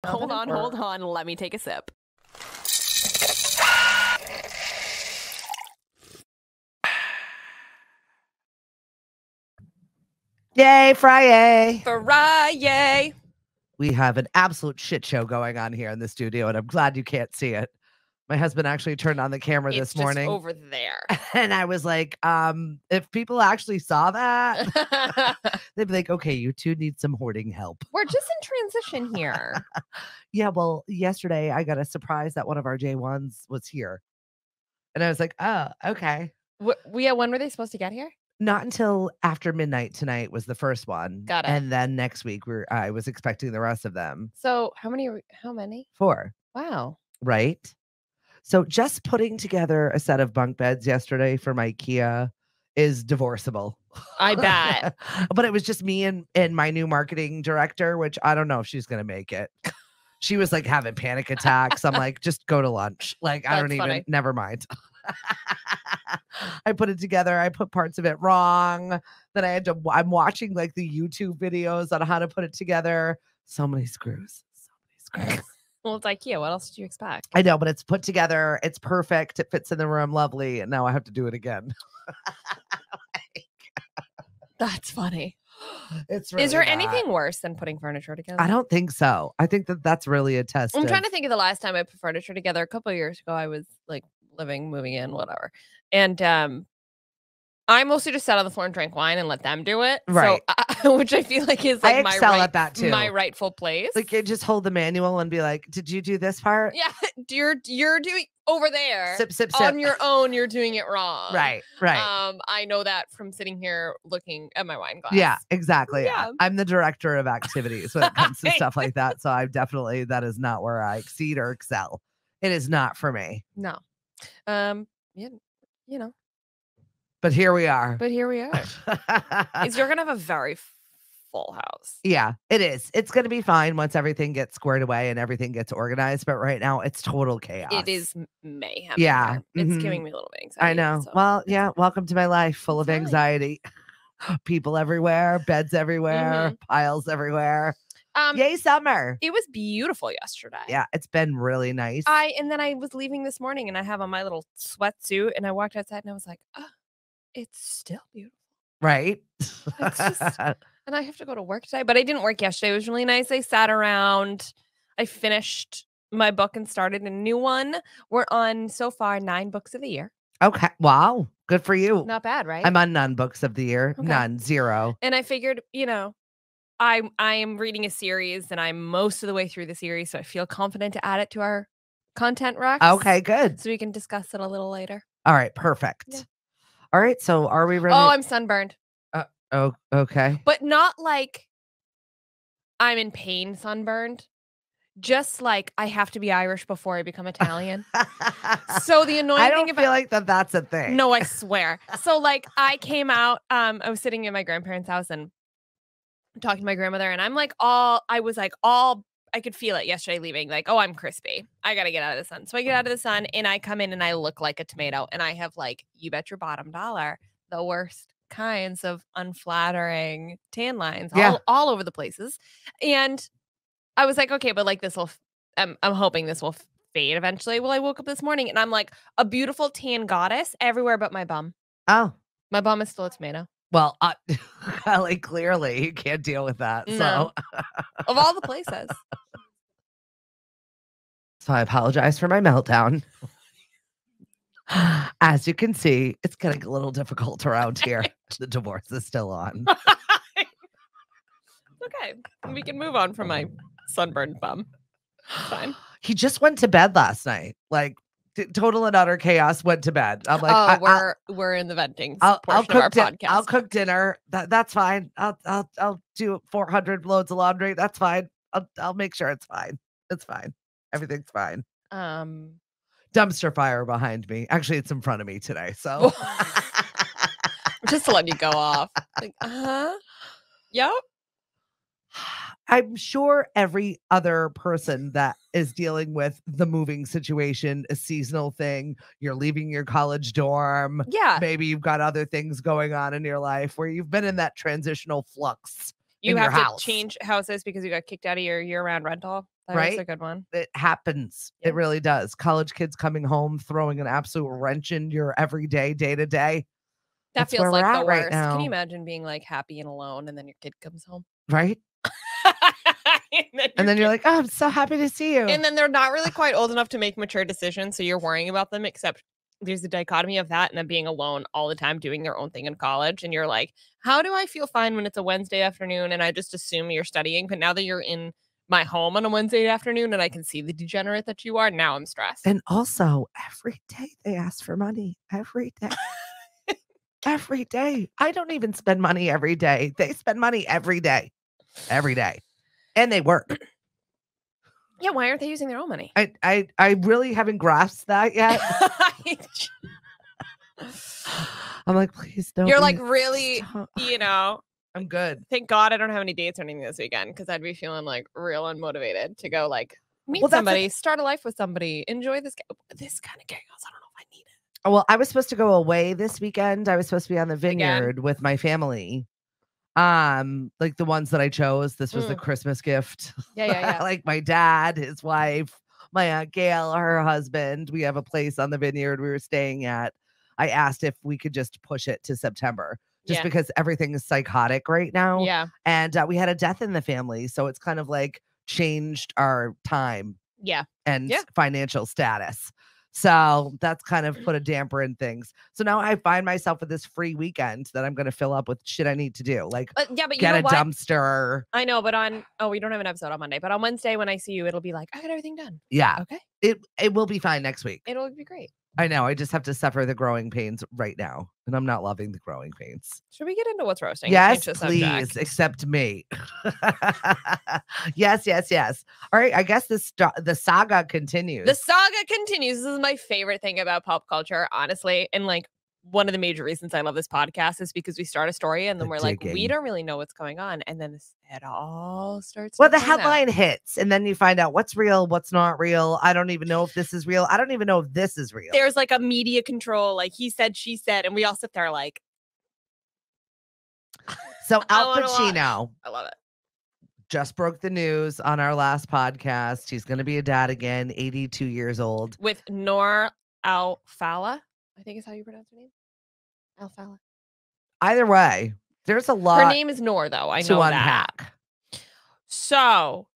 Hold on. Let me take a sip. Yay, Friday. Friday. We have an absolute shit show going on here in the studio, and I'm glad you can't see it. My husband actually turned on the camera this morning. It's over there. And I was like, if people actually saw that, they'd be like, okay, you two need some hoarding help. We're just in transition here. Yeah, well, yesterday I got a surprise that one of our J1s was here. And I was like, oh, okay. When were they supposed to get here? Not until after midnight tonight was the first one. Got it. And then next week I was expecting the rest of them. So how many? 4. Wow. Right. So just putting together a set of bunk beds yesterday for my Kia is divorceable. I bet. But it was just me and my new marketing director, which I don't know if she's going to make it. She was like having panic attacks. I'm like, just go to lunch. Like, I don't even, never mind. I put it together. I put parts of it wrong. Then I'm watching like the YouTube videos on how to put it together. So many screws. Well, it's IKEA. What else did you expect? I know, but it's put together. It's perfect. It fits in the room. Lovely. And now I have to do it again. That's funny. It's really Is there bad. anything worse than putting furniture together? I don't think so. I think that's really a test. I'm trying to think of the last time I put furniture together. A couple of years ago, I was like moving in, whatever. And I mostly just sat on the floor and drank wine and let them do it. Right. So, which I feel like is like I excel at that too. My rightful place. Like you just hold the manual and be like, did you do this part? Yeah. You're doing over there. Sip. On your own, you're doing it wrong. Right. I know that from sitting here looking at my wine glass. Yeah, exactly. Yeah. I'm the director of activities when it comes to stuff like that. So that is not where I exceed or excel. It is not for me. No. You know. But here we are. You're going to have a very full house. Yeah, it is. It's going to be fine once everything gets squared away and everything gets organized. But right now, it's total chaos. It is mayhem. Yeah. It's giving me a little bit of anxiety. I know. So. Well, yeah. Welcome to my life full of anxiety. People everywhere, beds everywhere, piles everywhere. Yay, summer. It was beautiful yesterday. Yeah, it's been really nice. And then I was leaving this morning and I have on my little sweatsuit and I walked outside and I was like, oh, it's still beautiful. Right. It's just, and I have to go to work today, but I didn't work yesterday. It was really nice. I sat around. I finished my book and started a new one. We're on so far 9 books of the year. Okay. Wow. Good for you. Not bad, right? I'm on none books of the year. Okay. None. 0. And I figured, I am reading a series and I'm most of the way through the series, so I feel confident to add it to our content racks. Okay, good. So we can discuss it a little later. All right, perfect. Yeah. All right, so are we ready? Oh, I'm sunburned. Oh, okay. But not like I'm in pain sunburned. Just like I have to be Irish before I become Italian. So the annoying thing feel like that's a thing. No, I swear. So like I came out, I was sitting in my grandparents' house and talking to my grandmother, and I could feel it yesterday leaving, like, oh, I'm crispy. I got to get out of the sun. So I get out of the sun and I come in and I look like a tomato and I have like, you bet your bottom dollar, the worst kinds of unflattering tan lines all over the places. And I was like, okay, but like I'm hoping this will fade eventually. Well, I woke up this morning and I'm like a beautiful tan goddess everywhere but my bum. Oh. My bum is still a tomato. Well, like clearly you can't deal with that. No. So of all the places. So I apologize for my meltdown. As you can see, it's getting a little difficult around here. The divorce is still on. Okay. We can move on from my sunburned bum. Fine. He just went to bed last night. Like total and utter chaos, went to bed. I'm like, we're in the venting I'll portion of our podcast. I'll cook dinner. That's fine. I'll do 400 loads of laundry. That's fine. I'll make sure it's fine. It's fine. Everything's fine. Dumpster fire behind me. Actually, it's in front of me today. So just to let you go off. Like, yep. I'm sure every other person that is dealing with the moving situation, a seasonal thing, you're leaving your college dorm. Yeah. Maybe you've got other things going on in your life where you've been in that transitional flux. You have to change houses because you got kicked out of your year-round rental. right? That's a good one. It happens. Yeah. It really does. College kids coming home, throwing an absolute wrench in your everyday, day to day. That feels like the worst. Right now. Can you imagine being like happy and alone and then your kid comes home? Right? and then you're like, oh, I'm so happy to see you. And then they're not really quite old enough to make mature decisions. So you're worrying about them, except there's a dichotomy of that and them being alone all the time doing their own thing in college. And you're like, how do I feel fine when it's a Wednesday afternoon and I just assume you're studying? But now that you're in my home on a Wednesday afternoon and I can see the degenerate that you are, now I'm stressed. And also, every day they ask for money. Every day. Every day. I don't even spend money every day. They spend money every day. Every day. And they work. Yeah, why aren't they using their own money? I really haven't grasped that yet. I'm like, please don't. You're like, really, you know. I'm good. Thank God I don't have any dates or anything this weekend because I'd be feeling like real unmotivated to go like meet somebody, start a life with somebody, enjoy this kind of chaos. I don't know if I need it. Well, I was supposed to go away this weekend. I was supposed to be on the vineyard with my family. Like the ones that I chose. This was the Christmas gift. Yeah. Like my dad, his wife, my Aunt Gail, her husband. We have a place on the vineyard we were staying at. I asked if we could just push it to September. Just because everything is psychotic right now. Yeah. And we had a death in the family. So it's kind of like changed our time. Yeah. And financial status. So that's kind of put a damper in things. So now I find myself with this free weekend that I'm going to fill up with shit I need to do. Like but get a dumpster. I know, but we don't have an episode on Monday, but on Wednesday when I see you, it'll be like, I got everything done. Yeah. Okay. It will be fine next week. It'll be great. I know. I just have to suffer the growing pains right now. And I'm not loving the growing pains. Should we get into what's roasting? Yes, please. Except me. Yes. All right. I guess the saga continues. The saga continues. This is my favorite thing about pop culture, honestly. And like one of the major reasons I love this podcast is because we start a story and then we're like, we don't really know what's going on. And then it all starts. Well, the headline hits and then you find out what's real, what's not real. I don't even know if this is real. I don't even know if this is real. There's like a media control, like he said, she said, and we all sit there like. So Al Pacino. I love it. Just broke the news on our last podcast. He's going to be a dad again, 82 years old. With Noor Al-Fala, I think is how you pronounce her name. Al-Fala. Either way, there's a lot. Her name is Noor, though. I know unpack. That. So,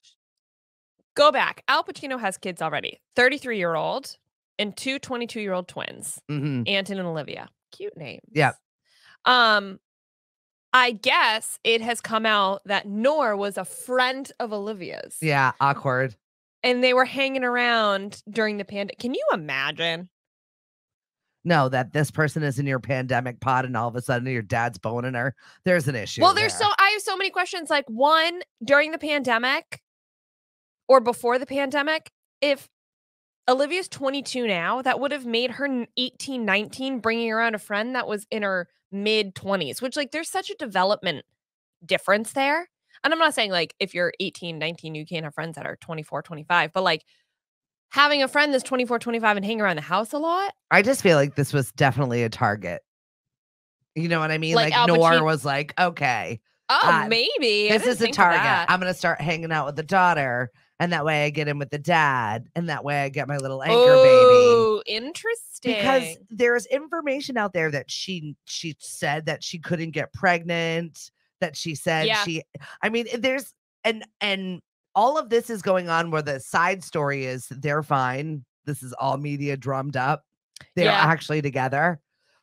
go back. Al Pacino has kids already. 33-year-old and two 22-year-old twins. Mm-hmm. Anton and Olivia. Cute names. Yeah. I guess it has come out that Noor was a friend of Olivia's. Yeah, awkward. And they were hanging around during the pandemic. Can you imagine? No, that this person is in your pandemic pod and all of a sudden your dad's boning her. There's an issue. Well, I have so many questions. Like one, during the pandemic or before the pandemic, if Olivia's 22 now, that would have made her 18, 19, bringing around a friend that was in her mid 20s, which like there's such a development difference there. And I'm not saying like if you're 18, 19, you can't have friends that are 24, 25, but like having a friend that's 24, 25 and hang around the house a lot. I just feel like this was definitely a target. You know what I mean? Like Noor was like, okay. Oh, maybe. This is a target. I'm going to start hanging out with the daughter. And that way I get in with the dad. And that way I get my little anchor baby. Oh, interesting. Because there's information out there that she said that she couldn't get pregnant. That she said there's and all of this is going on where the side story is they're fine. This is all media drummed up. They're actually together.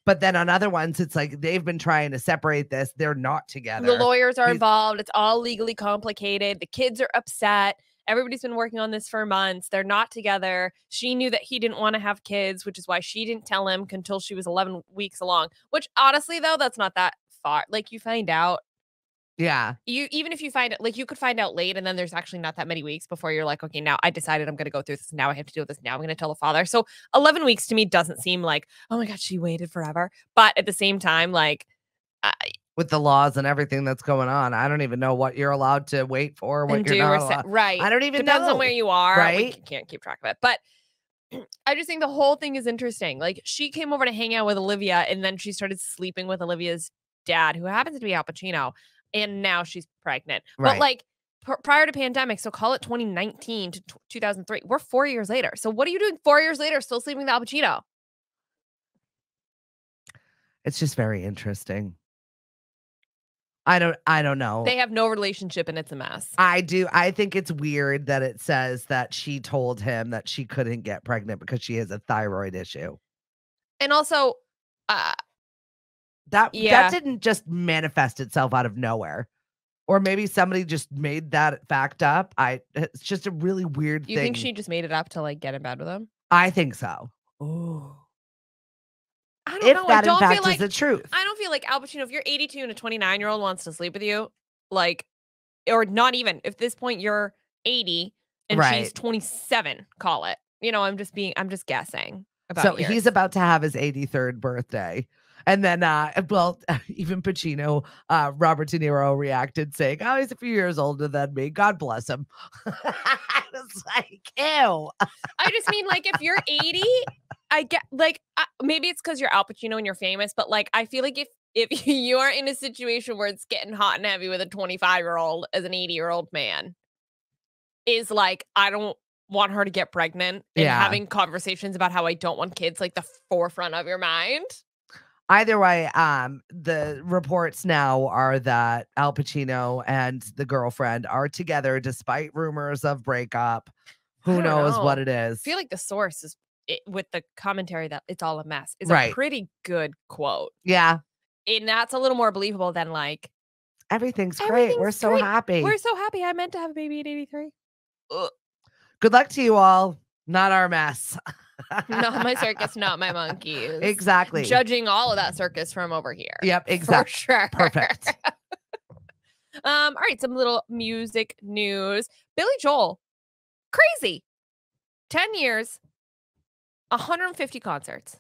But then on other ones, it's like they've been trying to separate this. They're not together. The lawyers are involved. It's all legally complicated. The kids are upset. Everybody's been working on this for months. They're not together. She knew that he didn't want to have kids, which is why she didn't tell him until she was 11 weeks along, which honestly, though, that's not that far. Like you find out. Yeah. Even if you find it, like you could find out late and then there's actually not that many weeks before you're like, okay, now I decided I'm going to go through this. Now I have to deal with this. Now I'm going to tell the father. So 11 weeks to me doesn't seem like, oh my God, she waited forever. But at the same time, like. With the laws and everything that's going on, I don't even know what you're allowed to wait for. What you're not allowed. Right. I don't even know. Depends on where you are. Right. We can't keep track of it. But I just think the whole thing is interesting. Like she came over to hang out with Olivia and then she started sleeping with Olivia's dad, who happens to be Al Pacino. And now she's pregnant. Right. But like prior to pandemic. So call it 2019 to 2003. We're 4 years later. So what are you doing 4 years later still sleeping with Al Pacino? It's just very interesting. I don't know. They have no relationship and it's a mess. I think it's weird that it says that she told him that she couldn't get pregnant because she has a thyroid issue. And also, that didn't just manifest itself out of nowhere. Or maybe somebody just made that fact up. It's just a really weird thing. You think she just made it up to like get in bed with him? I think so. Oh. I don't know. If that in fact is the truth. I don't feel like Al Pacino, if you're 82 and a 29-year-old wants to sleep with you, like, or not even, if at this point you're 80 and she's 27, call it. You know, I'm just guessing about years. He's about to have his 83rd birthday. And then, even Pacino, Robert De Niro reacted saying, oh, he's a few years older than me. God bless him. I was like, ew. I just mean, like, if you're 80, I get, like, maybe it's because you're Al Pacino and you're famous, but, like, I feel like if you are in a situation where it's getting hot and heavy with a 25-year-old as an 80-year-old man, is like, I don't want her to get pregnant and having conversations about how I don't want kids, like, the forefront of your mind. Either way, the reports now are that Al Pacino and the girlfriend are together despite rumors of breakup. Who knows what it is? I feel like the source is with the commentary that it's all a mess is a pretty good quote. Yeah. And that's a little more believable than like everything's great. We're so happy. We're so happy. I meant to have a baby at 83. Ugh. Good luck to you all. Not our mess. Not my circus, not my monkeys. Exactly. Judging all of that circus from over here. Yep, exactly. For sure. Perfect. All right, some little music news. Billy Joel, crazy. 10 years, 150 concerts.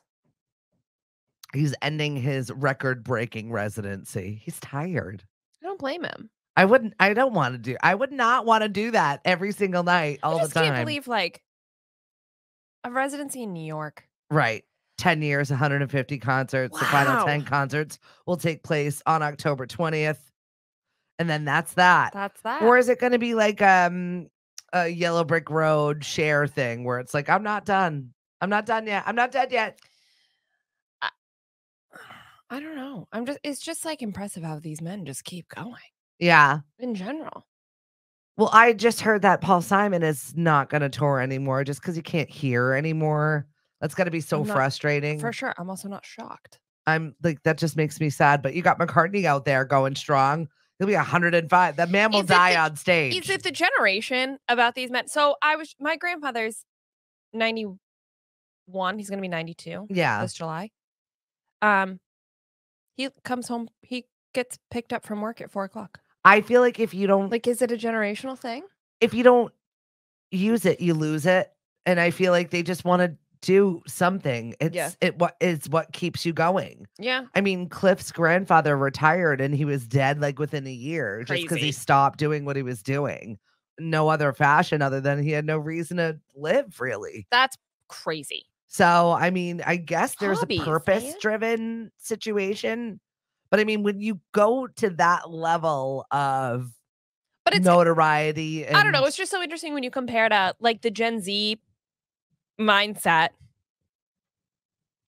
He's ending his record-breaking residency. He's tired. I don't blame him. I would not want to do that every single night, all the time. I can't believe, like, a residency in New York. Right. 10 years, 150 concerts. Wow. The final 10 concerts will take place on October 20th. And then that's that. That's that. Or is it going to be like a Yellow Brick Road Cher thing where it's like, I'm not done. I'm not done yet. I'm not dead yet. I don't know. It's just like impressive how these men just keep going. Yeah. In general. Well, I just heard that Paul Simon is not going to tour anymore just because he can't hear anymore. That's got to be so frustrating. For sure. I'm also not shocked. I'm like, that just makes me sad. But you got McCartney out there going strong. He'll be 105. That man will die on stage. Is it the generation about these men? So my grandfather's 91. He's going to be 92. Yeah. This July. He comes home. He gets picked up from work at 4:00. I feel like if you don't, like, is it a generational thing? If you don't use it, you lose it. And I feel like they just want to do something. It's what keeps you going. Yeah. I mean, Cliff's grandfather retired and he was dead like within a year just because he stopped doing what he was doing. No other fashion other than he had no reason to live, really. That's crazy. So, I mean, I guess there's a purpose-driven situation. But I mean, when you go to that level of notoriety, I don't know. It's just so interesting when you compare to like the Gen Z mindset.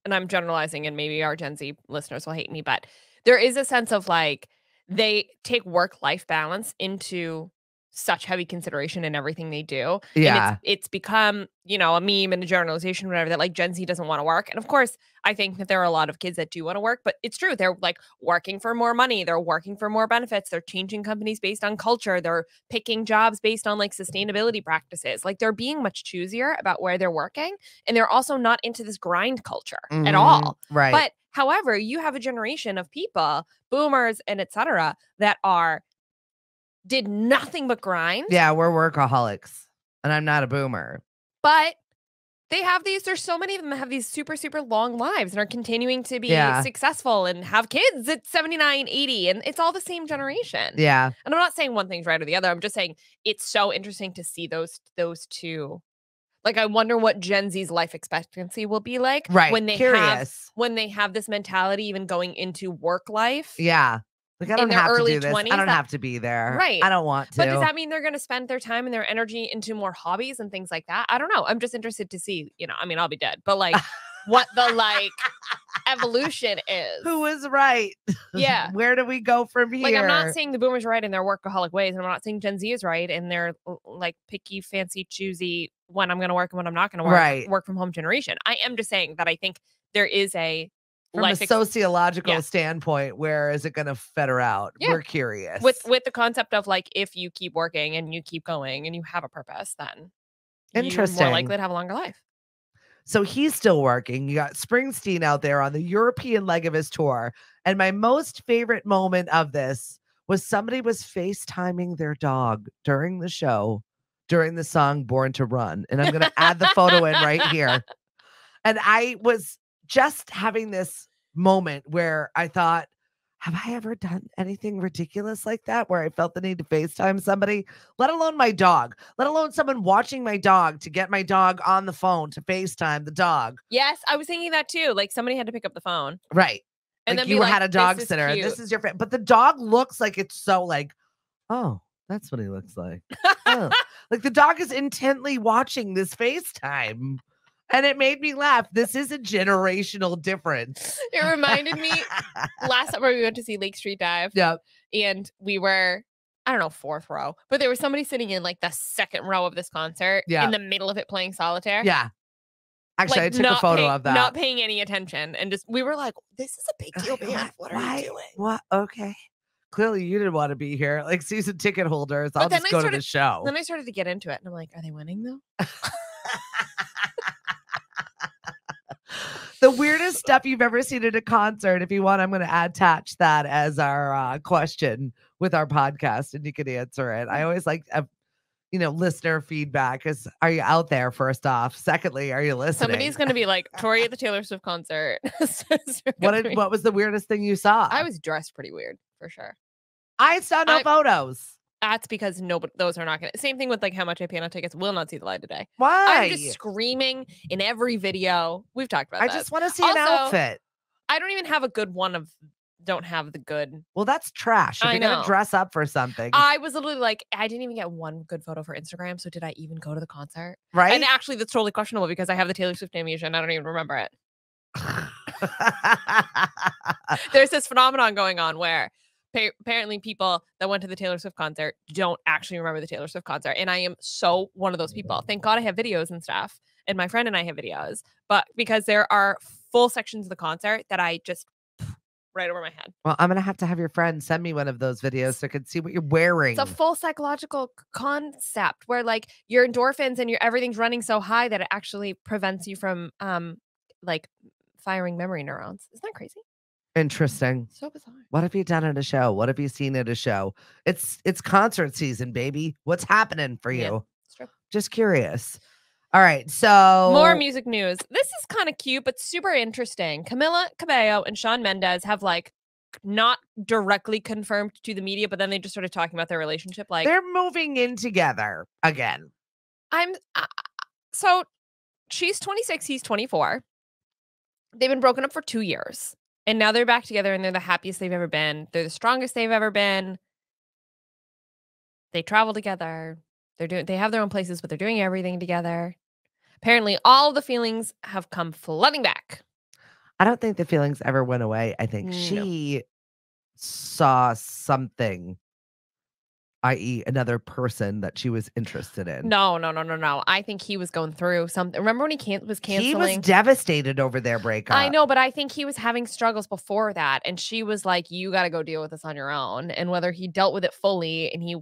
And I'm generalizing, and maybe our Gen Z listeners will hate me, but there is a sense of like they take work-life balance into such heavy consideration in everything they do. Yeah. And it's become, a meme and a generalization, whatever, that like Gen Z doesn't want to work. And of course, I think that there are a lot of kids that do want to work, but it's true. They're like working for more money. They're working for more benefits. They're changing companies based on culture. They're picking jobs based on like sustainability practices. Like they're being much choosier about where they're working. And they're also not into this grind culture at all. Right. But however, you have a generation of people, boomers and etc., that did nothing but grind. Yeah, we're workaholics. And I'm not a boomer. But there's so many of them that have these super, super long lives and are continuing to be successful and have kids at 79, 80. And it's all the same generation. Yeah. And I'm not saying one thing's right or the other. I'm just saying it's so interesting to see those two. Like, I wonder what Gen Z's life expectancy will be like when they have this mentality even going into work life. Yeah. Like, I don't their have to early do this. 20s. I don't have to be there. Right. I don't want to. But does that mean they're going to spend their time and their energy into more hobbies and things like that? I don't know. I'm just interested to see, I mean, I'll be dead, but like what the evolution is. Who is right? Yeah. Where do we go from here? Like, I'm not saying the boomers are right in their workaholic ways, and I'm not saying Gen Z is right in their like picky, fancy, choosy when I'm going to work and when I'm not going to work, work from home generation. I am just saying that I think there is from a sociological standpoint, where is it going to feather out? Yeah. We're curious. With the concept of like, if you keep working and you keep going and you have a purpose, then you're more likely to have a longer life. So he's still working. You got Springsteen out there on the European leg of his tour. And my most favorite moment of this was somebody was FaceTiming their dog during the show, during the song Born to Run. And I'm going to add the photo in right here. And I was just having this moment where I thought, have I ever done anything ridiculous like that where I felt the need to FaceTime somebody, let alone my dog, let alone someone watching my dog to get my dog on the phone to FaceTime the dog? Yes, I was thinking that too. Like, somebody had to pick up the phone. Right. And like then you had a dog sitter and this is your friend. But the dog looks like it's so like, oh, that's what he looks like. Oh. Like the dog is intently watching this FaceTime. And it made me laugh. This is a generational difference. It reminded me last summer we went to see Lake Street Dive. Yep. And we were, I don't know, fourth row, but there was somebody sitting in like the second row of this concert in the middle of it playing solitaire. Yeah. Actually, like, I took a photo of that. Not paying any attention. And just, we were like, this is a big deal, man. What are you doing? What? Okay. Clearly you didn't want to be here. Like season ticket holders. I'll just go to the show. Then I started to get into it. And I'm like, are they winning though? The weirdest stuff you've ever seen at a concert. If you want, I'm going to attach that as our question with our podcast and you can answer it. I always like, listener feedback is, are you out there first off? Secondly, are you listening? Somebody's going to be like, Tori at the Taylor Swift concert. What was the weirdest thing you saw? I was dressed pretty weird for sure. I saw no photos. That's because those are not going to. Same thing with like how much I pay on tickets will not see the light today. Why? I'm just screaming in every video. We've talked about that. I just want to see an outfit. I don't even have a good one don't have the good. Well, that's trash. If you're going to dress up for something. I was literally like, I didn't even get one good photo for Instagram. So did I even go to the concert? Right. And actually, that's totally questionable because I have the Taylor Swift amnesia and I don't even remember it. There's this phenomenon going on where apparently people that went to the Taylor Swift concert don't actually remember the Taylor Swift concert. And I am so one of those people. Thank God I have videos and stuff. And my friend and I have videos. But because there are full sections of the concert that I just right over my head. Well, I'm going to have your friend send me one of those videos so I can see what you're wearing. It's a full psychological concept where like your endorphins and everything's running so high that it actually prevents you from like firing memory neurons. Isn't that crazy? Interesting. So bizarre. What have you done at a show? What have you seen at a show? It's concert season, baby. What's happening for you? Yeah, it's true. Just curious. All right, so more music news. This is kind of cute, but super interesting. Camila Cabello and Shawn Mendes have like not directly confirmed to the media, but then they just started talking about their relationship. Like they're moving in together again. So she's 26, he's 24. They've been broken up for 2 years. And now they're back together and they're the happiest they've ever been. They're the strongest they've ever been. They travel together. They have their own places, but they're doing everything together. Apparently, all the feelings have come flooding back. I don't think the feelings ever went away. I think she saw something, i.e. another person that she was interested in. No. I think he was going through something. Remember when he was canceling? He was devastated over their breakup. I know, but I think he was having struggles before that. And she was like, you got to go deal with this on your own. And whether he dealt with it fully and he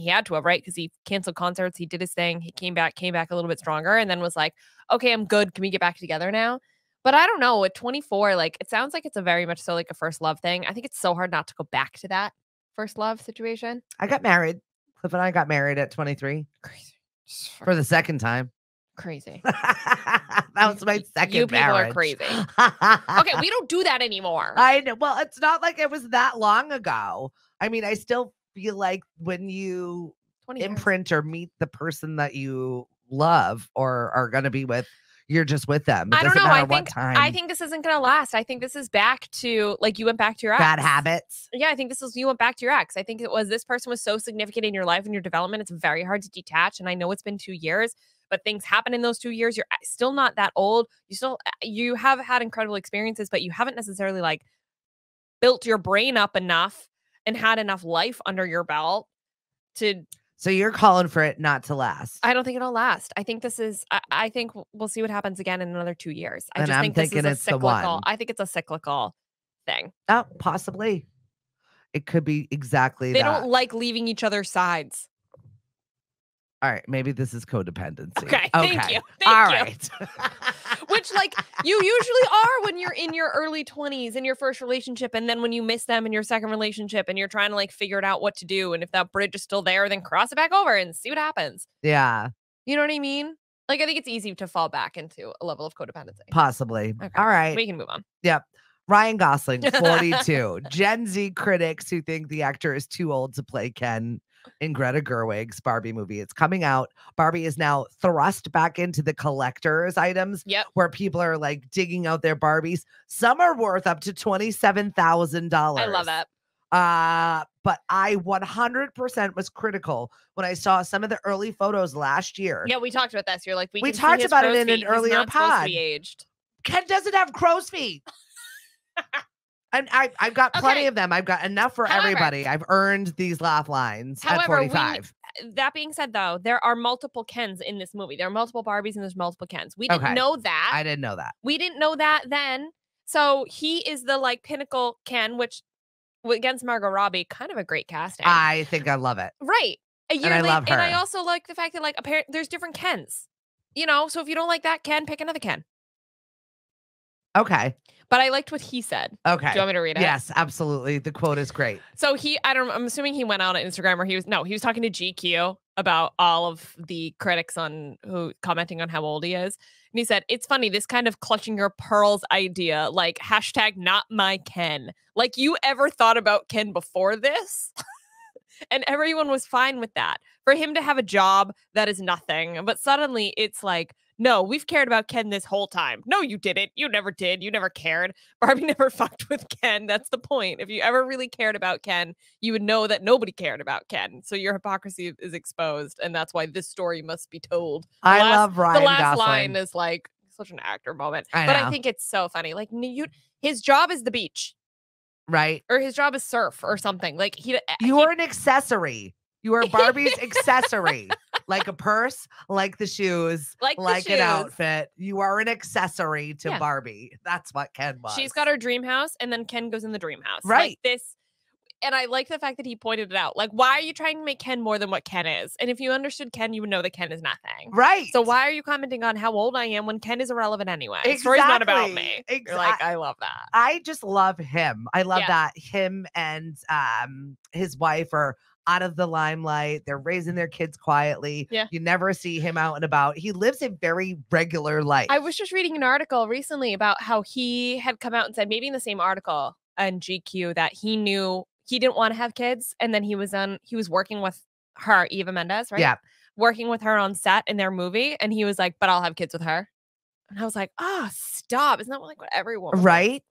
had to have, right? Because he canceled concerts. He did his thing. He came back a little bit stronger and then was like, okay, I'm good. Can we get back together now? But I don't know. At 24, like, it sounds like it's a very much so like a first love thing. I think it's so hard not to go back to that first love situation. I got married. Cliff and I got married at 23. Crazy. For the second time. Crazy. That was my second You people marriage. are crazy. Okay, we don't do that anymore. I know. Well, it's not like it was that long ago. I mean, I still feel like when you imprint or meet the person that you love or are going to be with, you're just with them. It I don't doesn't know. matter what time. I think this isn't going to last. I think this is back to, like, you went back to your ex. Bad habits. Yeah, I think you went back to your ex. I think it was, this person was so significant in your life and your development. It's very hard to detach. And I know it's been 2 years, but things happen in those 2 years. You're still not that old. You have had incredible experiences, but you haven't necessarily like built your brain up enough and had enough life under your belt to. So you're calling for it not to last. I don't think it'll last. I think this is, I think we'll see what happens again in another 2 years. I just think this is a cyclical. I think it's a cyclical thing. Oh, possibly. It could be exactly that. They that. don't like leaving each other's sides. All right, maybe this is codependency. Okay, thank you. All right. Which, like, you usually are when you're in your early 20s in your first relationship, and then when you miss them in your second relationship and you're trying to, like, figure it out what to do, and if that bridge is still there, then cross it back over and see what happens. Yeah. You know what I mean? Like, I think it's easy to fall back into a level of codependency. Possibly. Okay. All right. We can move on. Yep. Ryan Gosling, 42. Gen Z critics who think the actor is too old to play Ken in Greta Gerwig's Barbie movie. It's coming out. Barbie is now thrust back into the collector's items where people are like digging out their Barbies. Some are worth up to $27,000. I love that. But I 100% was critical when I saw some of the early photos last year. Yeah, we talked about this. You're like, we talked about it in an earlier pod. Supposed to be aged. Ken doesn't have crow's feet. And I've got plenty of them. I've got enough for everybody. I've earned these laugh lines at 45. That being said, though, there are multiple Kens in this movie. There are multiple Barbies and there's multiple Kens. We didn't know that. I didn't know that. We didn't know that then. So he is the like pinnacle Ken, which against Margot Robbie, kind of a great casting. I think I love it. Right. And I love her. And I also like the fact that like apparently there's different Kens. You know, so if you don't like that Ken, pick another Ken. Okay. But I liked what he said. Okay. Do you want me to read it? Yes, absolutely. The quote is great. So I'm assuming he went out on Instagram or he was talking to GQ about all of the critics who commenting on how old he is. And he said, it's funny, this kind of clutching your pearls idea, like hashtag not my Ken. Like you ever thought about Ken before this? And everyone was fine with that. For him to have a job, that is nothing. But suddenly it's like, no, we've cared about Ken this whole time. No, you didn't. You never did. You never cared. Barbie never fucked with Ken. That's the point. If you ever really cared about Ken, you would know that nobody cared about Ken. So your hypocrisy is exposed. And that's why this story must be told. I love Ryan The last Gosling. line is like such an actor moment. But I think it's so funny. Like his job is the beach. Right. Or his job is surf or something. Like you are an accessory. You are Barbie's accessory. Like a purse, like the shoes, like an outfit. You are an accessory to Barbie. That's what Ken was. She's got her dream house, and then Ken goes in the dream house. Right. Like this. And I like the fact that he pointed it out. Like, why are you trying to make Ken more than what Ken is? And if you understood Ken, you would know that Ken is nothing. Right. So why are you commenting on how old I am when Ken is irrelevant anyway? Exactly. The story's not about me. You're like, I love that. I just love him. I love that him and his wife are out of the limelight. They're raising their kids quietly. Yeah. You never see him out and about. He lives a very regular life. I was just reading an article recently about how he had come out and said, maybe in the same article on GQ, that he knew he didn't want to have kids. And then he was working with her, Eva Mendes, right? Yeah. Working with her on set in their movie. And he was like, but I'll have kids with her. And I was like, oh, stop. Isn't that like what everyone right?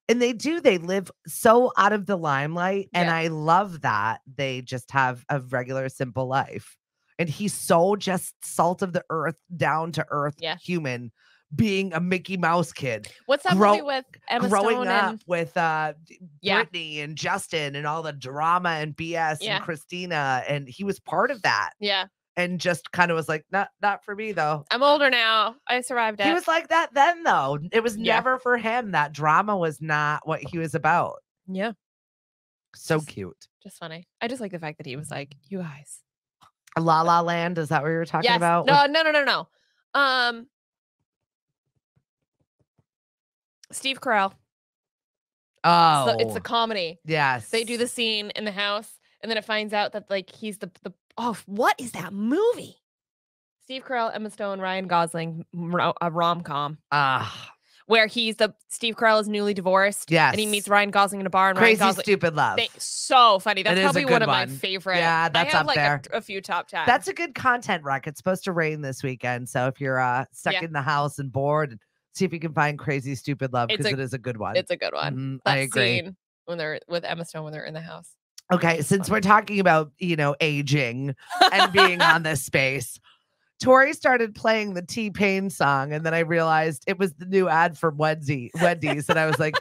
And they do. They live so out of the limelight. And I love that they just have a regular, simple life. And he's so just salt of the earth, down to earth human, being a Mickey Mouse kid. What's that movie with Emma growing Stone up with Brittany and Justin and all the drama and BS and Christina. And he was part of that. Yeah. And just kind of was like, not for me, though. I'm older now. I survived it. He was like that then, though. It was never for him. That drama was not what he was about. Yeah. So cute. Just funny. I just like the fact that he was like, you guys. La La Land, is that what you were talking about? No. Steve Carell. Oh. So it's a comedy. Yes. They do the scene in the house, and then it finds out that like he's the what is that movie? Steve Carell, Emma Stone, Ryan Gosling, a rom-com. where Steve Carell is newly divorced. Yes. And he meets Ryan Gosling in a bar. And Crazy Ryan Gosling, Stupid Love. So funny. That's probably one of my favorite. Yeah, that's I have up there. A few top 10. That's a good content rec. It's supposed to rain this weekend. So if you're stuck in the house and bored, see if you can find Crazy Stupid Love, because it is a good one. It's a good one. Mm-hmm. I agree. Scene when they're with Emma Stone when they're in the house. Okay, since we're talking about, aging and being on this space, Tori started playing the T-Pain song, and then I realized it was the new ad for Wendy's, and I was like,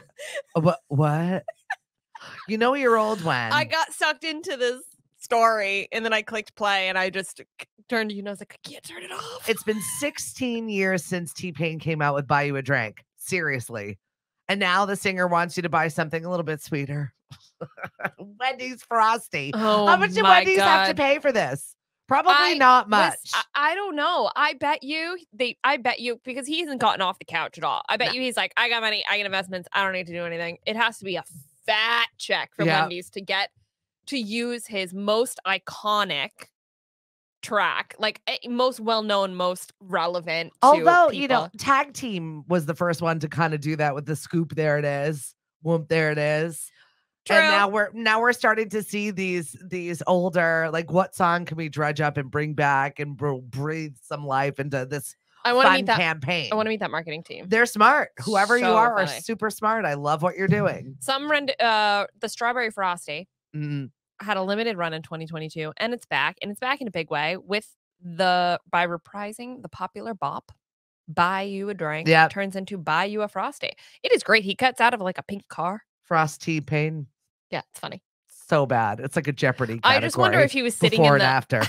what? You're old when. I got sucked into this story, and then I clicked play, and I just turned to you, and I was like, I can't turn it off. It's been 16 years since T-Pain came out with Buy You a Drink. Seriously. And now the singer wants you to buy something a little bit sweeter. Wendy's Frosty. Oh, how much did Wendy's have to pay for this? Probably not much. I don't know. I bet you because he hasn't gotten off the couch at all. I bet you he's like, I got money, I got investments, I don't need to do anything. It has to be a fat check from Wendy's to use his most iconic track, like most well-known, most relevant. Although, Tag Team was the first one to kind of do that with the scoop. There it is. Whoop, there it is. True. And now we're starting to see these older, like, what song can we dredge up and bring back and breathe some life into this fun campaign. I want to meet that marketing team. They're smart. Whoever you are super smart. I love what you're doing. The Strawberry Frosty had a limited run in 2022, and it's back in a big way by reprising the popular bop Buy You a Drink. Yeah, turns into Buy You a Frosty. It is great. He cuts out of like a pink car. Frosty Pain. Yeah, it's funny. So bad. It's like a Jeopardy category. I just wonder if he was sitting before and after. I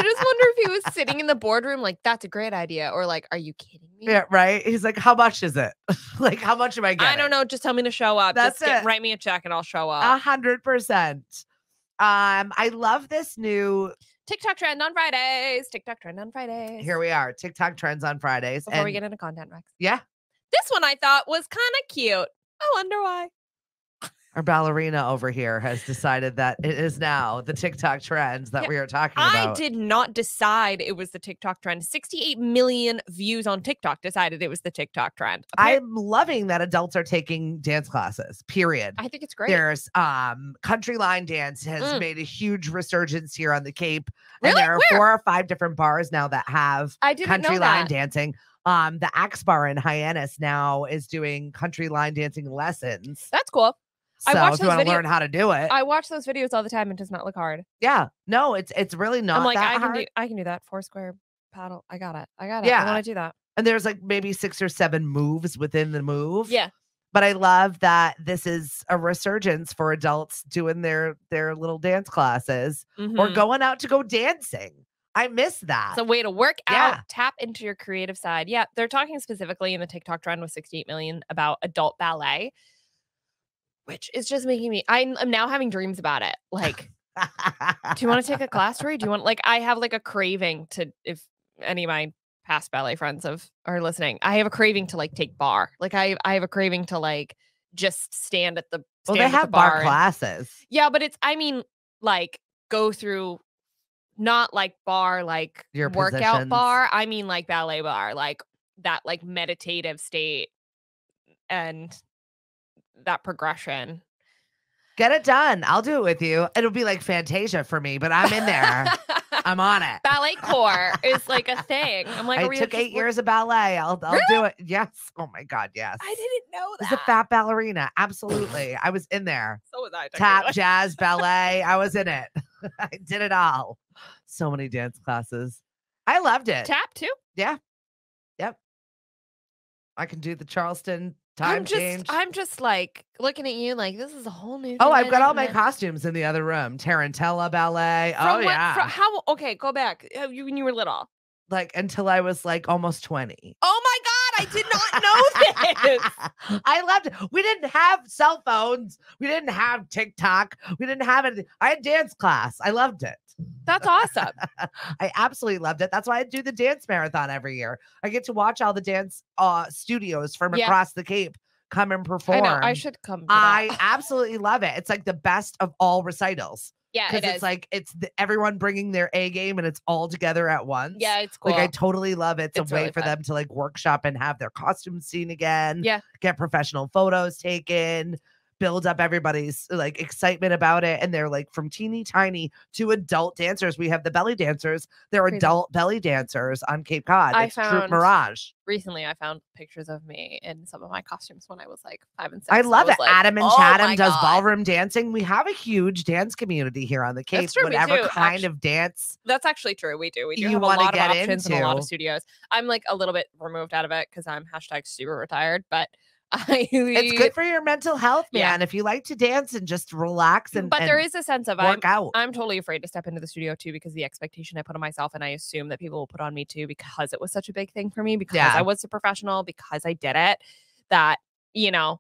just wonder if he was sitting in the boardroom like, that's a great idea. Or like, are you kidding me? Yeah, right. He's like, how much is it? Like, how much am I getting? I don't know. Just tell me to show up. That's it. Write me a check and I'll show up. 100%. I love this new TikTok trend on Fridays. TikTok trend on Fridays. Here we are. TikTok trends on Fridays. Before we get into content, Rex. Yeah. This one I thought was kind of cute. I wonder why. Our ballerina over here has decided that it is now the TikTok trends that we are talking about. I did not decide it was the TikTok trend. 68 million views on TikTok decided it was the TikTok trend. I'm loving that adults are taking dance classes, period. I think it's great. There's country line dance has made a huge resurgence here on the Cape. Really? And there are 4 or 5 different bars now that have country line dancing. The Axe Bar in Hyannis now is doing country line dancing lessons. That's cool. So if you want to learn how to do it. I watch those videos all the time. It does not look hard. Yeah. No, it's really not that hard. I can do that. 4 square paddle. I got it. Yeah. I want to do that. And there's like maybe 6 or 7 moves within the move. Yeah. But I love that this is a resurgence for adults doing their little dance classes or going out to go dancing. I miss that. It's a way to work out, tap into your creative side. Yeah, they're talking specifically in the TikTok trend with 68 million about adult ballet, which is just making me, I'm now having dreams about it. Like, do you want to take a class, Tori? Do you want, like, I have like a craving to, if any of my past ballet friends are listening, I have a craving to like take bar. Like I have a craving to like just stand at the Well, they have bar classes. Yeah, but like go through not like bar, like your workout positions. Bar. I mean like ballet bar, like that like meditative state and that progression. Get it done. I'll do it with you. It'll be like Fantasia for me, but I'm in there. I'm on it. Ballet core is like a thing. I'm like, I took 8 years of ballet. I'll do it. Yes. Oh my God. Yes. I didn't know that. It's a fat ballerina. Absolutely. I was in there. So was I. Tap, jazz, ballet. I was in it. I did it all. So many dance classes. I loved it. Tap too? Yeah. Yep. I can do the Charleston time change. I'm just like looking at you like this is a whole new thing. Oh, I've got all my costumes in the other room. Tarantella ballet. How? Okay, go back. When you were little. Like until I was like almost 20. Oh my God, I did not know this. I loved it. We didn't have cell phones. We didn't have TikTok. We didn't have it. I had dance class. I loved it. That's awesome. I absolutely loved it. That's why I do the dance marathon every year. I get to watch all the dance studios from across the Cape come and perform. I know. I should come to I absolutely love it. It's like the best of all recitals. Yeah, it is. It's like everyone bringing their A game and it's all together at once. Yeah, it's cool. Like I totally love it. It's a way really for them to like workshop and have their costumes seen again. Yeah. Get professional photos taken, build up everybody's like excitement about it. And they're like from teeny tiny to adult dancers. We have the belly dancers. They're adult belly dancers on Cape Cod. It's Troop Mirage. Recently, I found pictures of me in some of my costumes when I was like 5 and 6. I love it. Like, Adam and Chatham does ballroom dancing. We have a huge dance community here on the Cape. That's true, whatever kind of dance. That's actually true. We do. We do have a lot of options in a lot of studios. I'm like a little bit removed out of it because I'm #super retired, but it's good for your mental health, man. If you like to dance and just relax but there is a sense of work out. I'm totally afraid to step into the studio too because the expectation I put on myself and I assume that people will put on me too because it was such a big thing for me because I was a professional, because I did it, that, you know,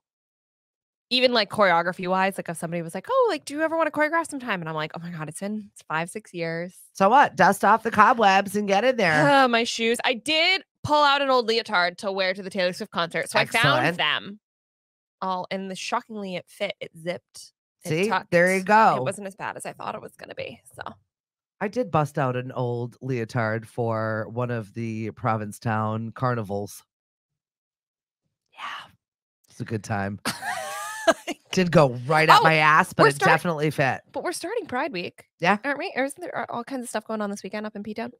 even like choreography wise, like if somebody was like, oh, like, do you ever want to choreograph sometime? And I'm like, oh my God, it's 5-6 years. So what? Dust off the cobwebs and get in there. My shoes. I did pull out an old leotard to wear to the Taylor Swift concert. So I found them all, and shockingly it fit. It zipped. See, there you go. It wasn't as bad as I thought it was going to be. So I did bust out an old leotard for one of the Provincetown carnivals. Yeah, it's a good time. Did go right up my ass, but it definitely fit. But we're starting Pride Week. Yeah. Aren't we? Or isn't there all kinds of stuff going on this weekend up in P-Town?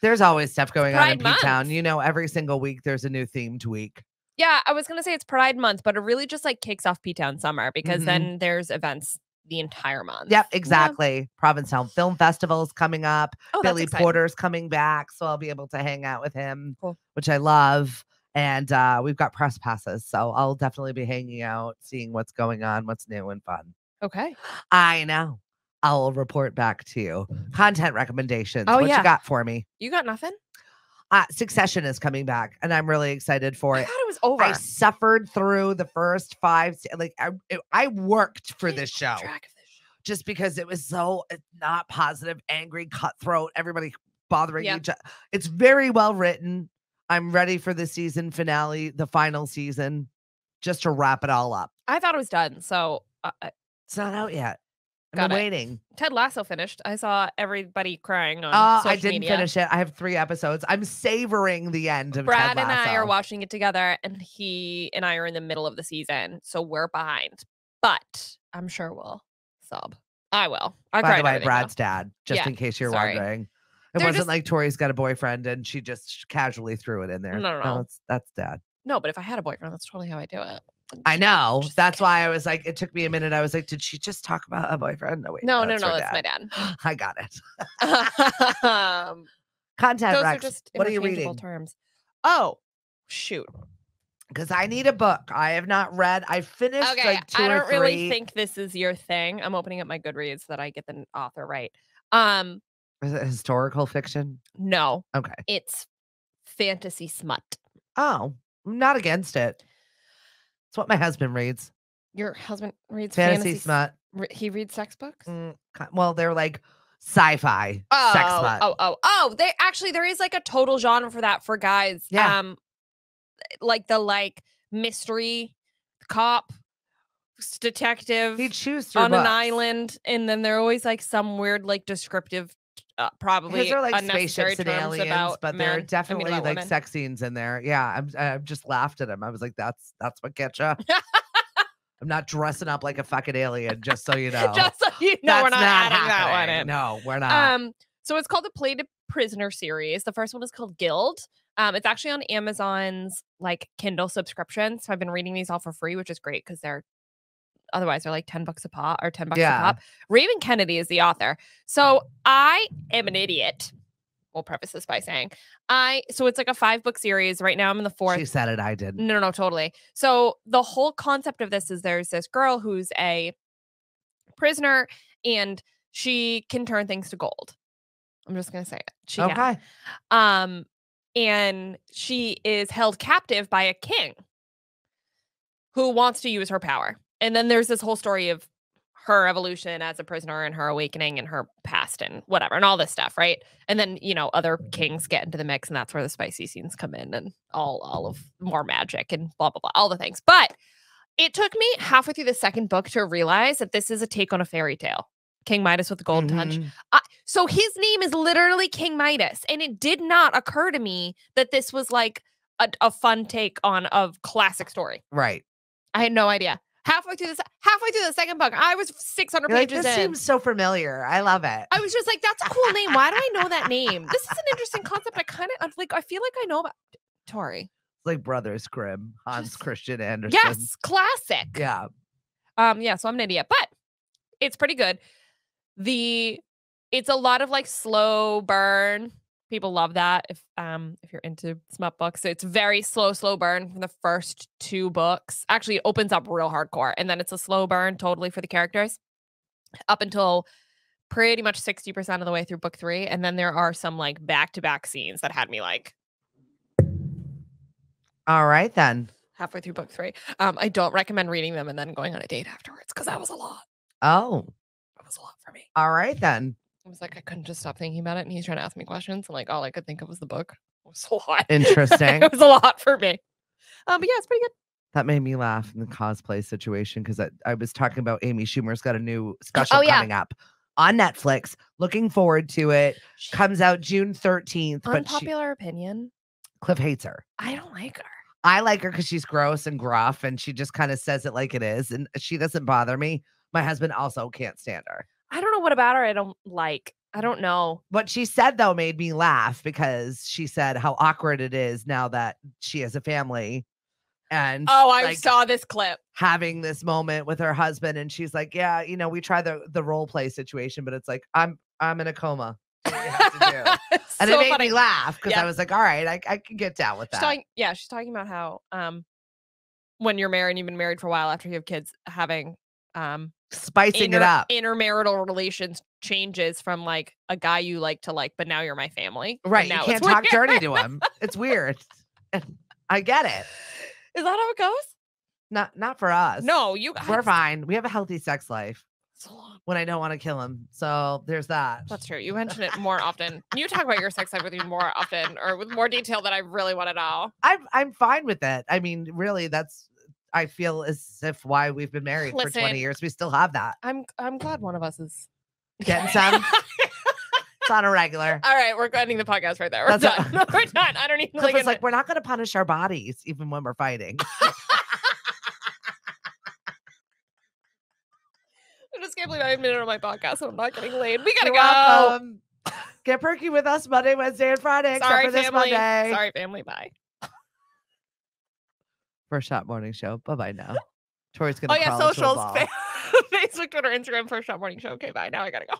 There's always stuff going on in P-Town. You know, every single week there's a new themed week. Yeah, I was going to say it's Pride Month, but it really just like kicks off P-Town summer because then there's events the entire month. Yep, exactly. Yeah. Provincetown Film Festival is coming up. Oh, Billy Porter's coming back, so I'll be able to hang out with him, which I love. And we've got press passes, so I'll definitely be hanging out, seeing what's going on, what's new and fun. Okay. I know. I'll report back to you. Content recommendations. Oh, what you got for me? You got nothing? Succession is coming back, and I'm really excited for it. I thought it was over. I suffered through the first 5. Like I worked for this show. Just because it was so not positive, angry, cutthroat, everybody bothering each other. It's very well written. I'm ready for the season finale, the final season, just to wrap it all up. I thought it was done, so it's not out yet. I'm waiting. Ted Lasso finished. I saw everybody crying on social I didn't finish it. I have 3 episodes. I'm savoring the end of Brad Ted Lasso. and I are watching it together, and he and I are in the middle of the season, so we're behind. But I'm sure we'll sub. I will. By the way, Brad's dad, just in case you're wondering. It wasn't like Tori's got a boyfriend and she just casually threw it in there. No, that's dad. No, but if I had a boyfriend, that's totally how I do it. I know. That's why I was like, it took me a minute. I was like, did she just talk about a boyfriend? No, wait. No, that's my dad. I got it. Content those Rex. Are just what are you reading? Terms. Oh, shoot. Because I need a book. I have not read. I finished like 2 or 3. I don't really think this is your thing. I'm opening up my Goodreads so that I get the author right. Is it historical fiction? No. Okay. It's fantasy smut. Oh, I'm not against it. It's what my husband reads. Your husband reads fantasy smut. He reads sex books? Well, they're like sci-fi sex smut. Oh, there is like a total genre for that for guys. Yeah. Like the mystery cop detective. He'd choose on an island, and then they're always like some weird descriptive probably his are like spaceships and aliens, but there are definitely women. Sex scenes in there. Yeah, I've just laughed at him. I was like, that's what gets you. I'm not dressing up like a fucking alien, just so you know. Just so you know, we're not adding that one in. No, we're not. So it's called the Play to Prisoner series. The first one is called Guild. It's actually on Amazon's Kindle subscription. So I've been reading these all for free, which is great because they're like $10 a pop or $10 a pop. Raven Kennedy is the author. So I am an idiot. We'll preface this by saying so it's like a 5-book series. Right now I'm in the 4th. She said it. I didn't. No, totally. So the whole concept of this is there's this girl who's a prisoner and she can turn things to gold. I'm just going to say it. She can. And she is held captive by a king who wants to use her power. And then there's this whole story of her evolution as a prisoner and her awakening and her past and whatever and all this stuff, right? And then, other kings get into the mix and that's where the spicy scenes come in and all of more magic and blah, blah, blah, all the things. But it took me halfway through the 2nd book to realize that this is a take on a fairy tale. King Midas with the gold touch. So his name is literally King Midas. And it did not occur to me that this was like a fun take on a classic story. Right. I had no idea. Halfway through the second book, I was 600 pages in. This seems so familiar. I love it. I was just like, that's a cool name. Why do I know that name? This is an interesting concept. I feel like I know about Tori. It's like Brothers Grimm, Hans Christian Andersen. Yes, classic. Yeah. So I'm an idiot, but it's pretty good. It's a lot of like slow burn. People love that if you're into smut books. It's very slow burn from the first 2 books. Actually, it opens up real hardcore, and then it's a slow burn totally for the characters up until pretty much 60% of the way through book 3. And then there are some like back-to-back scenes that had me like. All right, then. Halfway through book 3. I don't recommend reading them and then going on a date afterwards because that was a lot. Oh. That was a lot for me. All right, then. I was like, I couldn't just stop thinking about it. And he's trying to ask me questions. And like, all I could think of was the book. It was a lot. Interesting. It was a lot for me. But yeah, it's pretty good. That made me laugh in the cosplay situation because I was talking about Amy Schumer's got a new special coming up on Netflix. Looking forward to it. Comes out June 13th. Unpopular opinion. Cliff hates her. I don't like her. I like her because she's gross and gruff and she just kind of says it like it is. And she doesn't bother me. My husband also can't stand her. I don't know what about her I don't like. I don't know. What she said, though, made me laugh because she said how awkward it is now that she has a family. And I saw this clip. Having this moment with her husband. And she's like, yeah, we try the role play situation, but it's like, I'm in a coma. That's what we have to do. And it made me laugh because I was like, all right, I can get down with that. She's talking about how when you're married and you've been married for a while after you have kids, having spicing it up. Intermarital relations changes from like a guy you like to like, but now you're my family. Right. You can't talk dirty to him. It's weird. I get it. Is that how it goes? Not for us. No, we're fine. We have a healthy sex life. So long. When I don't want to kill him. So there's that. That's true. You mention it more often. You talk about your sex life with me more often or with more detail than I really want to know. I'm fine with it. I mean, really, I feel as if why we've been married for 20 years. We still have that. I'm glad one of us is getting some. It's on a regular. All right, we're ending the podcast right there. We're done. We're done. I don't even It's like we're not going to punish our bodies even when we're fighting. I just can't believe I admitted on my podcast and I'm not getting laid. We gotta go. Welcome. Get perky with us Monday, Wednesday, and Friday. Sorry, except for this family. Monday. Sorry, family. Bye. First Shot Morning Show. Bye-bye now. Tori's going to socials. Facebook, Twitter, Instagram, First Shot Morning Show. Okay, bye. Now I gotta go.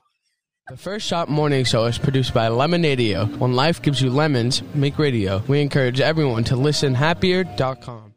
The First Shot Morning Show is produced by Lemonadio. When life gives you lemons, make radio. We encourage everyone to listen happier.com.